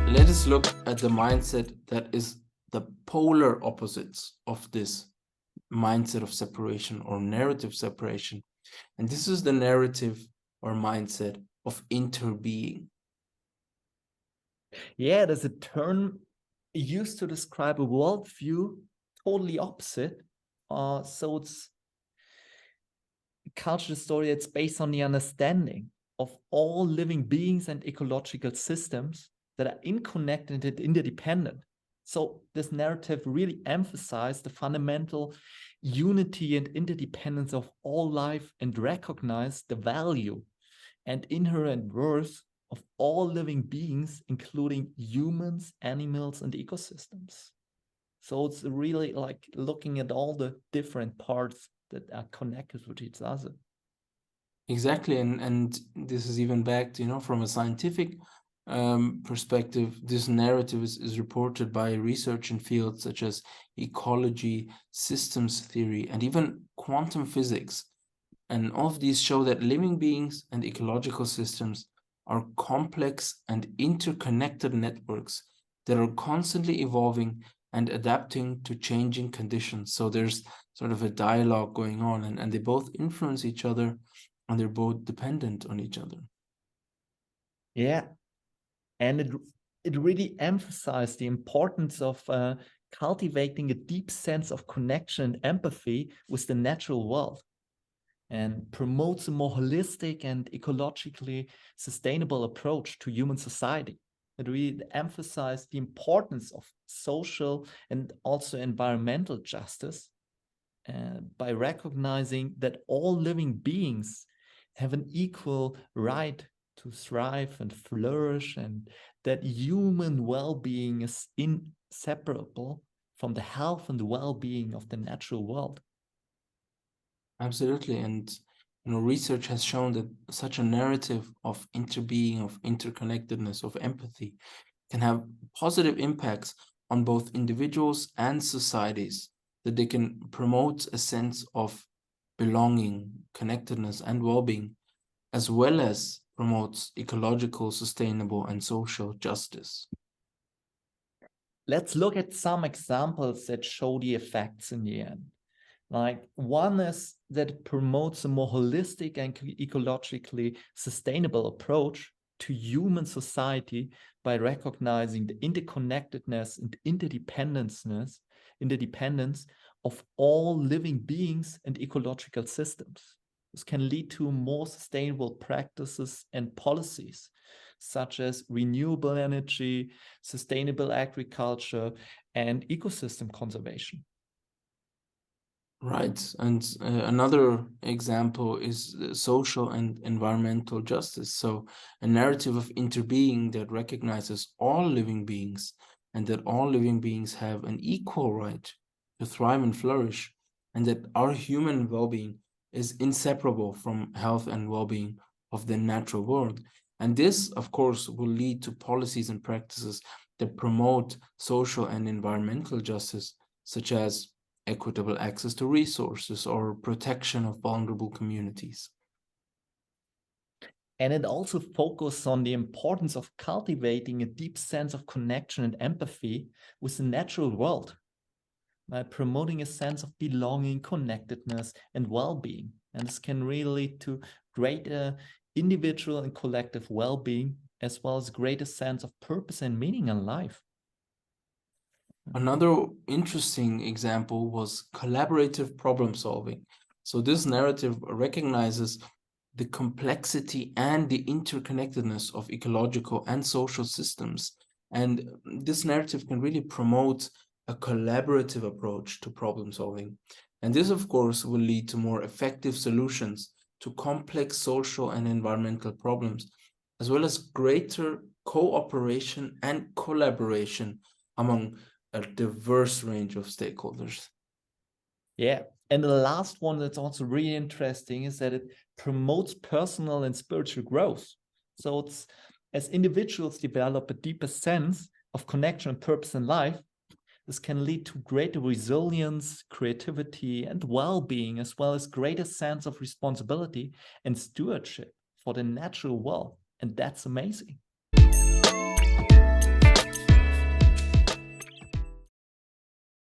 Let us look at the mindset that is the polar opposites of this mindset of separation or narrative separation. And this is the narrative or mindset of interbeing. Yeah, there's a term used to describe a worldview totally opposite. So it's a cultural story that's based on the understanding of all living beings and ecological systems that are interconnected and interdependent. So this narrative really emphasized the fundamental unity and interdependence of all life and recognized the value and inherent worth of all living beings, including humans, animals, and ecosystems. So it's really like looking at all the different parts that are connected with each other. Exactly, and this is even backed, from a scientific perspective. This narrative is reported by research in fields such as ecology, systems theory, and even quantum physics. And all of these show that living beings and ecological systems are complex and interconnected networks that are constantly evolving and adapting to changing conditions. So there's sort of a dialogue going on, and they both influence each other, and they're both dependent on each other. Yeah, and it really emphasized the importance of cultivating a deep sense of connection and empathy with the natural world, and promotes a more holistic and ecologically sustainable approach to human society. It really emphasized the importance of social and also environmental justice by recognizing that all living beings have an equal right to thrive and flourish, and that human well-being is inseparable from the health and well-being of the natural world. Absolutely. And research has shown that such a narrative of interbeing, of interconnectedness, of empathy can have positive impacts on both individuals and societies, that they can promote a sense of belonging, connectedness, and well-being, as well as promotes ecological, sustainable, and social justice. Let's look at some examples that show the effects in the end. Like, one is that it promotes a more holistic and ecologically sustainable approach to human society by recognizing the interconnectedness and interdependence of all living beings and ecological systems. This can lead to more sustainable practices and policies, such as renewable energy, sustainable agriculture, and ecosystem conservation. Right. And another example is social and environmental justice. So, a narrative of interbeing that recognizes all living beings and that all living beings have an equal right to thrive and flourish, and that our human well being is inseparable from health and well being of the natural world. And this, of course, will lead to policies and practices that promote social and environmental justice, such as equitable access to resources or protection of vulnerable communities. And it also focuses on the importance of cultivating a deep sense of connection and empathy with the natural world by promoting a sense of belonging, connectedness, and well-being. And this can really lead to greater individual and collective well-being, as well as greater sense of purpose and meaning in life. Another interesting example was collaborative problem solving. So this narrative recognizes the complexity and the interconnectedness of ecological and social systems. And this narrative can really promote a collaborative approach to problem solving. And this, of course, will lead to more effective solutions to complex social and environmental problems, as well as greater cooperation and collaboration among a diverse range of stakeholders. Yeah. And the last one that's also really interesting is that it promotes personal and spiritual growth. So it's as individuals develop a deeper sense of connection and purpose in life, this can lead to greater resilience, creativity, and well-being, as well as greater sense of responsibility and stewardship for the natural world. And that's amazing.